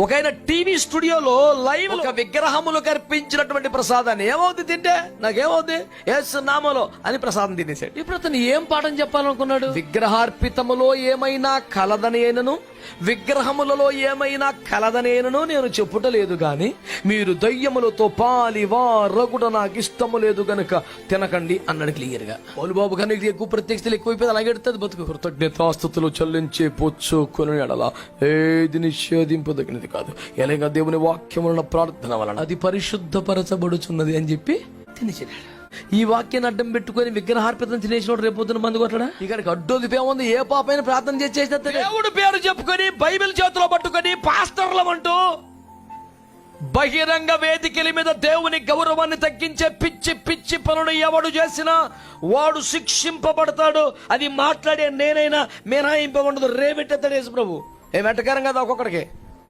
ఒకైనా TV స్టూడియోలో live ఒక విగ్రహములు కర్పించినటువంటి ప్రసాదాన్ని ఏమవుతుంది తింటే నాకేమవుతుంది యేసు నామములో అని ప్రసాదం తినేసాడు. ఇప్పుడు అతను ఏం పాఠం చెప్పాలనుకున్నాడు? విగ్రహార్పితములో ఏమైనా కలదనేనను విగ్రహములలో ఏమైనా కలదనేనను నేను చెప్పుటలేదు గాని మీరు దయ్యములతో పాలివారగుట నాకు ఇష్టము లేదు గనుక తినకండి అన్నాడు క్లియర్ గా. బాబు కనుక ఎక్కువ ప్రత్యక్షతలు ఎక్కువైపోయి అలాగే ఎడుతుంది బతుకు. కృతజ్ఞతాస్తుతులు చెల్లించే పొచ్చుకొని ఎడలా ఏది నిషేధింపదగినది కాదు, ఎలాగ దేవుని వాక్యముల ప్రార్థన వలన అది పరిశుద్ధపరచబడుచున్నది అని చెప్పి తినేసాడు. ఈ వాక్యాన్ని అడ్డం పెట్టుకుని విగ్రహార్పితం తినేసినోడు రేపొద్దున మందు కొట్టడా? ఇక్కడికి అడ్డోదిపేముంది? ఏ పాపైనా ప్రార్థన చేసేసిన దేవుడు పేరు చెప్పుకొని బైబిల్ చేతిలో పట్టుకొని పాస్టర్లమంటూ బహిరంగ వేదికల మీద దేవుని గౌరవాన్ని తగ్గించే పిచ్చి పిచ్చి పనులు ఎవడు చేసినా వాడు శిక్షింపబడతాడు. అది మాట్లాడే నేనైనా మినహాయింపబడదు. రేవెట్టేస్తాడు యేసు ప్రభు. ఏం వెంటకారం కదా ఒక్కొక్కడికి.